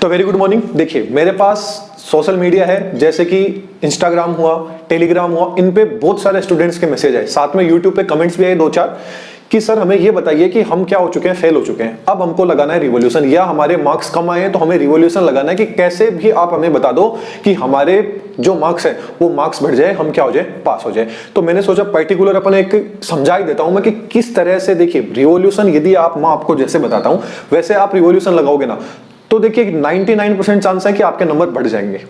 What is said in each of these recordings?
तो very good morning. देखिए मेरे पास सोशल मीडिया है, जैसे कि इंस्टाग्राम हुआ, टेलीग्राम हुआ, इन पे बहुत सारे स्टूडेंट्स के मैसेज आए, साथ में यूट्यूब पे कमेंट्स भी आए दो चार कि सर हमें ये बताइए कि हम क्या हो चुके हैं, फेल हो चुके हैं, अब हमको लगाना है रिवॉल्यूशन, या हमारे मार्क्स कम आए हैं तो हमें रिवॉल्यूशन लगाना है कि कैसे भी आप हमें बता दो कि हमारे जो मार्क्स है वो मार्क्स बढ़ जाए, हम क्या हो जाए, पास हो जाए। तो मैंने सोचा पर्टिकुलर अपन एक समझा ही देता हूं मैं कि किस तरह से। देखिए रिवॉल्यूशन यदि मैं आपको जैसे बताता हूं वैसे आप रिवॉल्यूशन लगाओगे ना, तो देखिए 99% चांस है कि आपके नंबर बढ़ जाएंगे।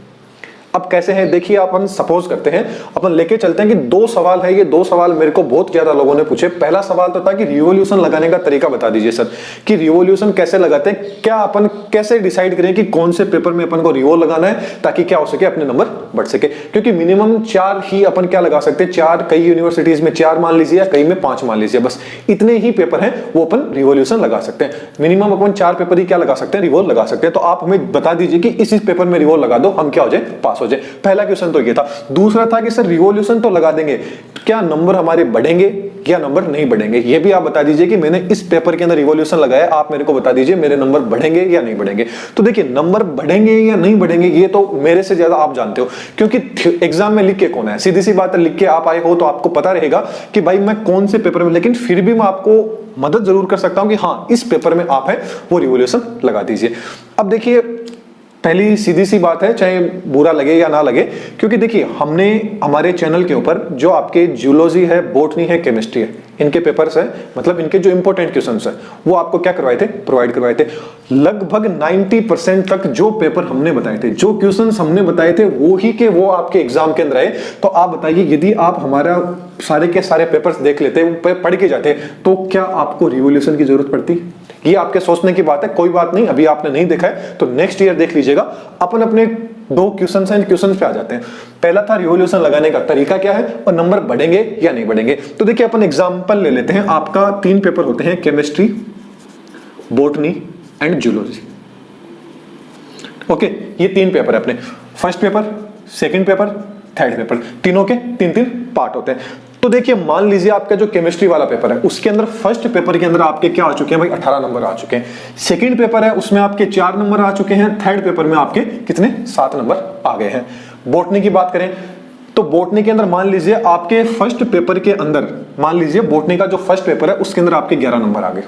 अब कैसे हैं देखिए, अपन सपोज करते हैं, अपन लेके चलते हैं कि दो सवाल है, ये दो सवाल मेरे को बहुत ज्यादा लोगों ने पूछे। पहला सवाल तो था कि रिवॉल्यूशन लगाने का तरीका बता दीजिए सर, कि रिवॉल्यूशन कैसे लगाते हैं, क्या अपन कैसे डिसाइड करें कि कौन से पेपर में अपन को रिवॉल्व लगाना है ताकि क्या हो सके, अपने नंबर बढ़ सके। क्योंकि मिनिमम 4 ही अपन क्या लगा सकते हैं, 4, कई यूनिवर्सिटीज में 4 मान लीजिए, कई में 5 मान लीजिए, बस इतने ही पेपर हैं वो अपन रिवॉल्यूशन लगा सकते हैं। मिनिमम अपन 4 पेपर ही क्या लगा सकते हैं, रिवॉल्व लगा सकते हैं। तो आप हमें बता दीजिए कि इस पेपर में रिवॉल्व लगा दो, हम क्या हो जाए, पास हो जाए। पहला क्वेश्चन तो ये था। दूसरा था कि सर रिवॉल्यूशन तो लगा देंगे, क्या नंबर हमारे बढ़ेंगे या नंबर नहीं बढ़ेंगे, ये भी आप बता दीजिए कि मैंने इस पेपर के अंदर रिवॉल्यूशन लगाया, आप मेरे को बता दीजिए मेरे नंबर बढ़ेंगे या नहीं बढ़ेंगे। तो देखिए नंबर बढ़ेंगे या नहीं बढ़ेंगे ये तो मेरे से ज्यादा आप जानते हो, क्योंकि एग्जाम में लिख के कौन है, सीधी सी बात है, लिख के आप आए हो तो आपको पता रहेगा कि भाई मैं कौन से पेपर में। लेकिन फिर भी मैं आपको मदद जरूर कर सकता हूं कि हाँ इस पेपर में आप है वो रिवॉल्यूशन लगा दीजिए। अब देखिए पहली सीधी सी बात है, चाहे बुरा लगे या ना लगे, क्योंकि देखिए हमने हमारे चैनल के ऊपर जो आपके जूलॉजी है, बॉटनी है, केमिस्ट्री है, इनके पेपर्स है, मतलब इनके जो इंपॉर्टेंट क्वेश्चंस है वो आपको क्या करवाए थे, प्रोवाइड करवाए थे। लगभग 90% तक जो पेपर हमने बताए थे, जो क्वेश्चंस हमने बताए थे वो ही के वो आपके एग्जाम के अंदर आए। तो आप बताइए यदि आप हमारा सारे के सारे पेपर्स देख लेते, पढ़ के जाते, तो क्या आपको रिवॉल्यूशन की जरूरत पड़ती? ये आपके सोचने की बात है, कोई बात नहीं, अभी आपने नहीं देखा है तो नेक्स्ट ईयर देख लीजिएगा। अपन अपने 2 क्वेश्चंस हैं, क्वेश्चंस पे आ जाते हैं। पहला था रिवॉल्यूशन लगाने का तरीका क्या है और नंबर बढ़ेंगे या नहीं बढ़ेंगे। तो देखिए अपन एग्जांपल ले लेते हैं। आपका 3 पेपर होते हैं, chemistry, botany and zoology. Okay, ये 3 पेपर है अपने। First paper, second paper, third paper, तीनों के 3-3 पार्ट होते हैं। तो देखिए मान लीजिए आपका जो केमिस्ट्री वाला पेपर है उसके अंदर फर्स्ट पेपर के अंदर आपके क्या आ चुके हैं भाई, 18 नंबर आ चुके हैं। सेकंड पेपर है उसमें आपके 4 नंबर आ चुके हैं। थर्ड पेपर में आपके कितने, 7 नंबर आ गए हैं। बॉटनी की बात करें तो बॉटनी के अंदर मान लीजिए आपके फर्स्ट पेपर के अंदर, मान लीजिए बॉटनी का जो फर्स्ट पेपर है उसके अंदर आपके 11 नंबर आ गए।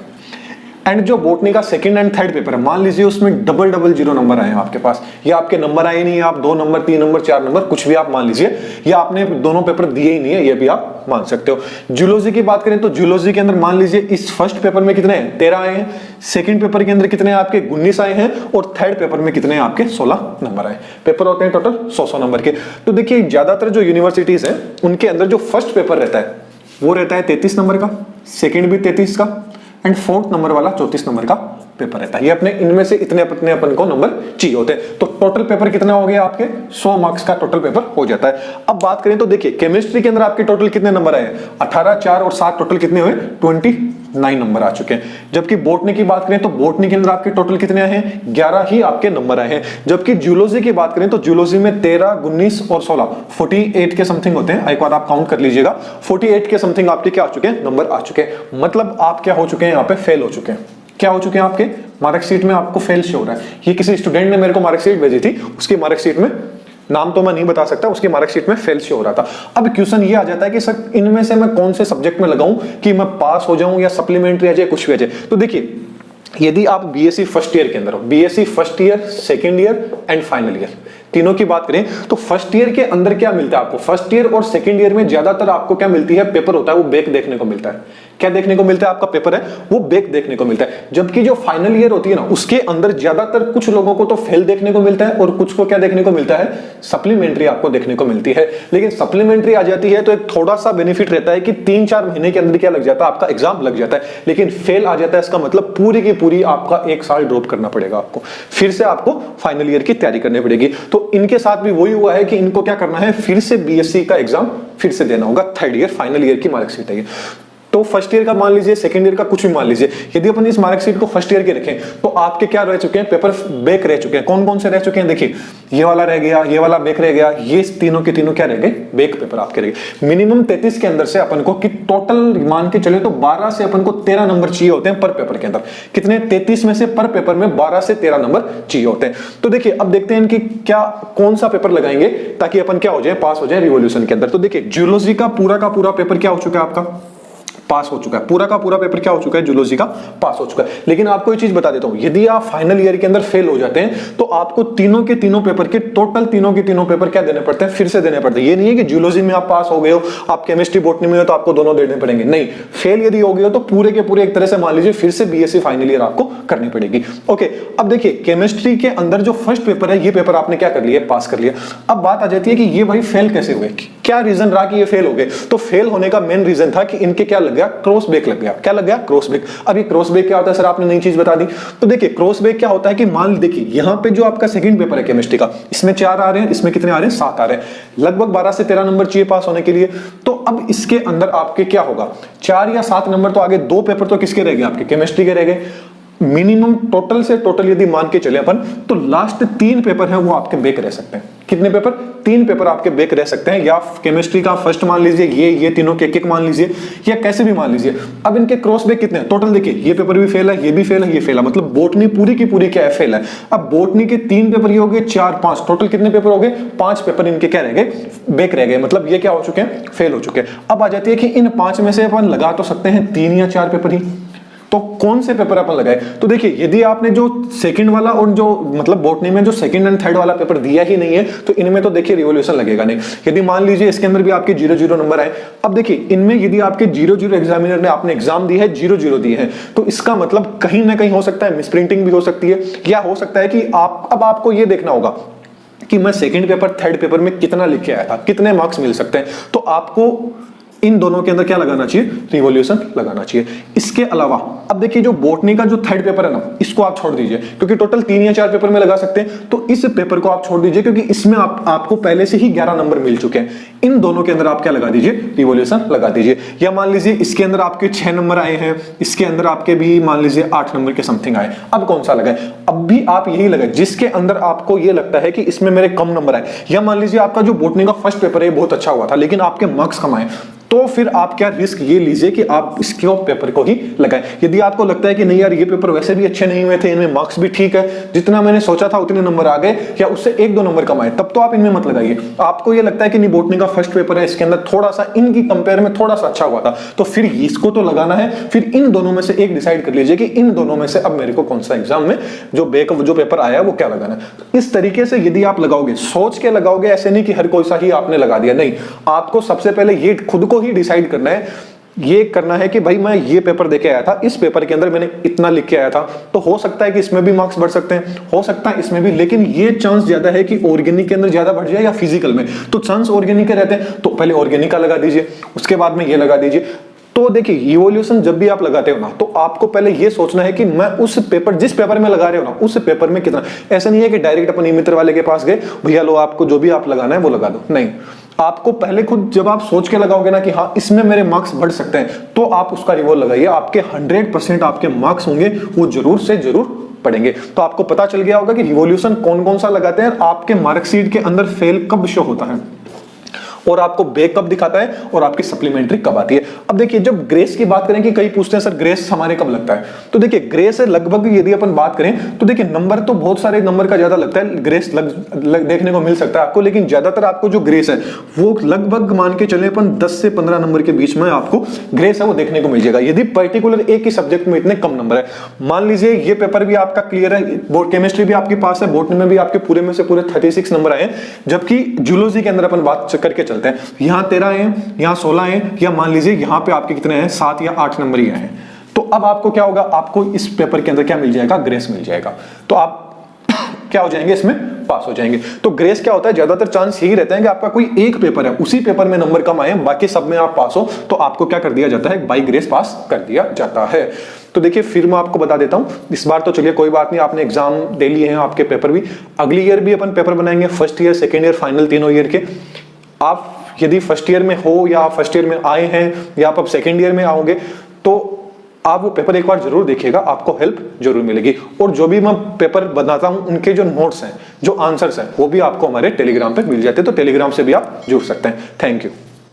एंड जो बॉटनी का सेकंड एंड थर्ड पेपर है, मान लीजिए उसमें डबल 0 नंबर आए हैं आपके पास, या आपके नंबर आए नहीं है, आप 2 नंबर, 3 नंबर, 4 नंबर कुछ भी आप मान लीजिए, या आपने दोनों पेपर दिए ही नहीं है, ये भी आप मान सकते हो। जूलॉजी की बात करें तो जूलॉजी के अंदर मान लीजिए इस फर्स्ट पेपर में कितने हैं, 13 आए हैं। सेकंड पेपर के अंदर कितने आपके 19 आए हैं, और थर्ड पेपर में कितने आपके 16 नंबर आए। पेपर होते हैं टोटल 100 नंबर के। तो देखिए ज्यादातर जो यूनिवर्सिटीज है उनके अंदर जो फर्स्ट पेपर रहता है वो रहता है 33 नंबर का, सेकेंड भी 33 का, एंड 4th नंबर वाला 34 नंबर का पेपर रहता है। ये अपने इनमें से इतने अपने अपन को नंबर चाहिए होते हैं। तो टोटल पेपर कितना हो गया आपके, 100 मार्क्स का टोटल पेपर हो जाता है। अब बात करें तो देखिए केमिस्ट्री के अंदर आपके टोटल कितने नंबर आए, 18, 4 और 7 टोटल कितने हुए, 29 नंबर आ चुके हैं। जबकि बॉटनी की बात करें तो बॉटनी के अंदर आपके टोटल कितने आए हैं, 11 ही आपके नंबर आए हैं। जबकि जूलॉजी की बात करें तो जूलॉजी में 13, 19 और 16, 48 के समथिंग होते हैं। एक बार आप काउंट कर लीजिएगा, 48 के समथिंग आपके क्या आ चुके हैं, नंबर आ चुके हैं। मतलब आप क्या हो चुके हैं, यहाँ पे फेल हो चुके हैं। क्या हो चुके हैं आपके मार्कशीट में आपको फेल शो हो रहा है। ये किसी स्टूडेंट ने मेरे को मार्कशीट भेजी थी, उसकी मार्कशीट में नाम तो मैं नहीं बता सकता, उसकी मार्कशीट में फेल शो हो रहा था। अब क्वेश्चन ये आ जाता है कि सर इनमें से मैं कौन से सब्जेक्ट में लगाऊं कि मैं पास हो जाऊं, या सप्लीमेंट्री आ जाए, कुछ भी आ जाए। तो देखिए यदि आप बीएससी फर्स्ट ईयर के अंदर हो, BSc first year, second year and final year, तीनों की बात करें तो फर्स्ट ईयर के अंदर क्या मिलता है आपको, फर्स्ट ईयर और सेकेंड ईयर में ज्यादातर आपको क्या मिलती है, पेपर होता है वो बैक देखने को मिलता है। क्या देखने को मिलता है, आपका पेपर है वो बैक देखने को मिलता है। जबकि जो फाइनल ईयर होती है ना उसके अंदर ज्यादातर कुछ लोगों को तो फेल देखने को मिलता है और कुछ को क्या देखने को मिलता है, सप्लीमेंट्री आपको देखने को मिलती है। लेकिन सप्लीमेंट्री आ जाती है तो एक थोड़ा सा बेनिफिट रहता है कि 3-4 महीने के अंदर क्या लग जाता है, आपका एग्जाम लग जाता है। लेकिन फेल आ जाता है इसका मतलब पूरी की पूरी आपका 1 साल ड्रॉप करना पड़ेगा आपको, फिर से आपको फाइनल ईयर की तैयारी करनी पड़ेगी। तो इनके साथ भी वही हुआ है कि इनको क्या करना है, फिर से बीएससी का एग्जाम फिर से देना होगा। थर्ड ईयर फाइनल ईयर की मार्कशीट है। तो फर्स्ट ईयर का मान लीजिए, सेकंड ईयर का कुछ भी मान लीजिए, यदि अपन इस मार्कशीट को फर्स्ट ईयर के रखें तो आपके क्या रह चुके हैं, पेपर बैक रह चुके हैं। कौन कौन से रह चुके हैं, देखिए ये वाला रह गया, ये वाला बैक रह गया, ये तीनों के तीनों क्या रह गए, बैक पेपर आपके रह गए। मिनिमम 33 के अंदर से अपन को कि टोटल मान के चले तो 12 से अपन को 13 नंबर चाहिए होते हैं पर पेपर के अंदर। कितने, 33 में से पर पेपर में 12 से 13 नंबर चाहिए होते हैं। तो देखिए अब देखते हैं कि क्या कौन सा पेपर लगाएंगे ताकि अपन क्या हो जाए, पास हो जाए रिवॉल्यूशन के अंदर। तो देखिए जूलॉजी का पूरा पेपर क्या हो चुका है, आपका पास हो चुका है। पूरा का पूरा पेपर क्या हो चुका है, जूलॉजी का पास हो चुका है। लेकिन आपको एक चीज बता देता हूं, यदि आप फाइनल ईयर के अंदर फेल हो जाते हैं तो आपको तीनों के तीनों पेपर के टोटल तीनों के तीनों पेपर क्या देने पड़ते हैं, फिर से देने पड़ते हैं। ये नहीं है कि जूलॉजी में आप पास हो गए हो, आप केमिस्ट्री बॉटनी में हो तो आपको दोनों देने पड़ेंगे, नहीं। फेल यदि हो गए हो तो पूरे के पूरे एक तरह से मान लीजिए फिर से बीएससी फाइनल ईयर आपको करनी पड़ेगी। ओके, अब देखिए केमिस्ट्री के अंदर जो फर्स्ट पेपर है, ये पेपर आपने क्या कर लिया, पास कर लिया। अब बात आ जाती है कि ये भाई फेल कैसे हुए, क्या रीजन रहा कि ये फेल हो गए। तो फेल होने का मेन रीजन था कि इनके क्या लग गया, क्रॉस ब्रेक लग गया। क्या लग गया, क्रॉस ब्रेक। अब ये क्रॉस ब्रेक क्या होता है सर, आपने नई चीज बता दी। तो देखिए क्रॉस ब्रेक क्या होता है कि मान देखिए यहां पे जो आपका सेकंड पेपर है केमिस्ट्री का, इसमें 4 आ रहे हैं, इसमें कितने आ रहे हैं, 7 आ रहे हैं। लगभग 12 से 13 नंबर चाहिए पास होने के लिए। तो अब इसके अंदर आपके क्या होगा, 4 या 7 नंबर तो आगे, 2 पेपर तो किसके रह गए, आपके केमिस्ट्री के रह गए। मिनिमम टोटल से टोटल यदि मान के चले अपन तो लास्ट 3 पेपर है वो आपके बैक रह सकते हैं। कितने पेपर, 3 पेपर आपके बैक रह सकते हैं। या केमिस्ट्री का फर्स्ट मान लीजिए, ये तीनों के एक मान लीजिए, या कैसे भी मान लीजिए। अब इनके क्रॉस बैक कितने हैं टोटल, देखिए ये पेपर भी फेल है, ये भी फेल है, ये फेल है, मतलब बोटनी पूरी की पूरी क्या है, फेल है। अब बोटनी के 3 पेपर ये हो गए, 4 5 टोटल कितने पेपर हो गए, 5 पेपर इनके क्या रह गए, बैक रह गए, मतलब ये क्या हो चुके हैं, फेल हो चुके हैं। अब आ जाती है कि इन 5 में से अपन लगा तो सकते हैं 3 या 4 पेपर ही, तो कौन से पेपर अपन लगाए। तो देखिए यदि आपने जो सेकंड वाला और जो मतलब बॉटनी में जो सेकंड एंड थर्ड वाला पेपर दिया ही नहीं है तो इनमें तो देखिए रिवॉल्यूशन लगेगा नहीं। यदि मान लीजिए इसके अंदर भी आपके 0-0 नंबर आए, अब देखिए इनमें यदि आपके 0-0 एग्जामिनर ने आपने एग्जाम दी है 0-0 दिए हैं तो इसका मतलब कहीं ना कहीं हो सकता है मिसप्रिंटिंग भी हो सकती है, या हो सकता है कि अब आपको ये देखना होगा कि मैं सेकंड पेपर थर्ड पेपर में कितना लिख के आया था, कितने मार्क्स मिल सकते हैं। तो आपको इन दोनों के अंदर क्या लगाना चाहिए, रिवॉल्यूशन लगाना चाहिए। इसके अलावा अब देखिए जो बॉटनी का जो थर्ड पेपर है ना, इसको आप छोड़ दीजिए क्योंकि टोटल 3 या 4 पेपर में लगा सकते हैं। तो इस पेपर को आप छोड़ दीजिए क्योंकि इसमें आपको पहले से ही 11 नंबर मिल चुके हैं। इन दोनों के अंदर आप क्या लगा दीजिए, रिवॉल्यूशन लगा दीजिए। या मान लीजिए इसके अंदर आपके 6 नंबर आए हैं, इसके अंदर आपके भी मान लीजिए 8 नंबर के समथिंग आए। अब कौन सा लगाए, अब भी आप यही लगाए जिसके अंदर आपको ये लगता है कि इसमें मेरे कम नंबर आए। या मान लीजिए आपका जो बॉटनी का फर्स्ट पेपर है बहुत अच्छा हुआ था लेकिन आपके मार्क्स कम आए, तो फिर आप क्या रिस्क ये लीजिए कि आप इसके पेपर को ही लगाएं। यदि आपको लगता है कि नहीं यार ये पेपर वैसे भी अच्छे नहीं हुए थे, इनमें मार्क्स भी ठीक है, जितना मैंने सोचा था उतने नंबर आ गए या उससे 1-2 नंबर कम आए, तब तो आप इनमें मत लगाइए। आपको ये लगता है कि नहीं बॉटनी का फर्स्ट पेपर है, इसके अंदर थोड़ा सा इनकी कंपेयर में थोड़ा सा अच्छा हुआ था, तो फिर इसको तो लगाना है। फिर इन दोनों में से एक डिसाइड कर लीजिए कि इन दोनों में से अब मेरे को कौन सा एग्जाम में जो पेपर आया वो क्या लगाना है। इस तरीके से यदि आप लगाओगे, सोच के लगाओगे, ऐसे नहीं कि हर कोई सा ही आपने लगा दिया, नहीं। आपको सबसे पहले ये खुद को ही डिसाइड करना है, ये करना है कि भाई मैं ये पेपर देके आया था, इस पेपर के अंदर मैंने इतना लिख के आया था, तो हो सकता है कि इसमें भी मार्क्स बढ़ सकते हैं, हो सकता है इसमें भी, लेकिन ये चांस ज्यादा है कि ऑर्गेनिक के अंदर ज्यादा बढ़ जाए या फिजिकल में। तो चांस ऑर्गेनिक के रहते हैं तो पहले ऑर्गेनिक का लगा दीजिए, उसके बाद में ये लगा दीजिए। तो देखिए इवोल्यूशन जब भी आप लगाते हो ना तो आपको पहले ये सोचना है कि मैं उस पेपर जिस पेपर में लगा रहे हो ना उस पेपर में कितना। ऐसा नहीं है कि डायरेक्ट अपन मित्र वाले के पास गए, भैया लो आपको जो भी आप लगाना है वो लगा दो, नहीं। आपको पहले खुद जब आप सोच के लगाओगे ना कि हाँ इसमें मेरे मार्क्स बढ़ सकते हैं, तो आप उसका रिवॉल लगाइए। आपके 100% आपके मार्क्स होंगे वो जरूर से जरूर पढ़ेंगे। तो आपको पता चल गया होगा कि रिवॉल्यूशन कौन कौन सा लगाते हैं, आपके मार्कशीट के अंदर फेल कब शो होता है और आपको बैक कब दिखाता है और आपकी सप्लीमेंट्री कब आती है। अब देखिए जब ग्रेस की बात करें कि कई पूछते हैं सर ग्रेस हमारे कब लगता है, तो देखिए ग्रेस लगभग यदि अपन बात करें तो देखिए नंबर तो बहुत सारे नंबर का ज्यादा लगता है, ग्रेस देखने को मिल सकता है आपको, लेकिन ज्यादातर आपको जो ग्रेस है वो लगभग मान के चले अपन 10 से 15 नंबर के बीच में आपको ग्रेस है वो देखने को मिल जाएगा यदि पर्टिकुलर एक ही सब्जेक्ट में इतने कम नंबर है। मान लीजिए ये पेपर भी आपका क्लियर है, बोर्ड केमिस्ट्री भी आपके पास है, बॉटनी में भी आपके पूरे में से पूरे 36 नंबर आए, जबकि जूलॉजी के अंदर अपन बात करके चलते हैं, यहां 13 हैं, यहां 16 हैं, या मान लीजिए यहां पे आपके कितने हैं 7 या 8 नंबर ही आए हैं। तो अब आपको क्या होगा, आपको इस पेपर के अंदर क्या मिल जाएगा, ग्रेस मिल जाएगा। तो आप क्या हो जाएंगे, इसमें पास हो जाएंगे। तो ग्रेस क्या होता है, ज्यादातर चांस यही रहता है कि आपका कोई एक पेपर है उसी पेपर में नंबर कम आए, बाकी सब में आप पास हो, तो आपको क्या कर दिया जाता है, बाई ग्रेस पास कर दिया जाता है। तो देखिए फिर मैं आपको बता देता हूं, इस बार तो चलिए कोई बात नहीं, आपने एग्जाम दे लिए हैं, आपके पेपर भी, अगली ईयर भी अपन पेपर बनाएंगे, first year second year final तीनों ईयर के। आप यदि फर्स्ट ईयर में हो या आप फर्स्ट ईयर में आए हैं या आप अब सेकेंड ईयर में आओगे, तो आप वो पेपर एक बार जरूर देखिएगा, आपको हेल्प जरूर मिलेगी। और जो भी मैं पेपर बनाता हूं उनके जो नोट्स हैं, जो आंसर्स हैं, वो भी आपको हमारे टेलीग्राम पे मिल जाते हैं, तो टेलीग्राम से भी आप जुड़ सकते हैं। Thank you.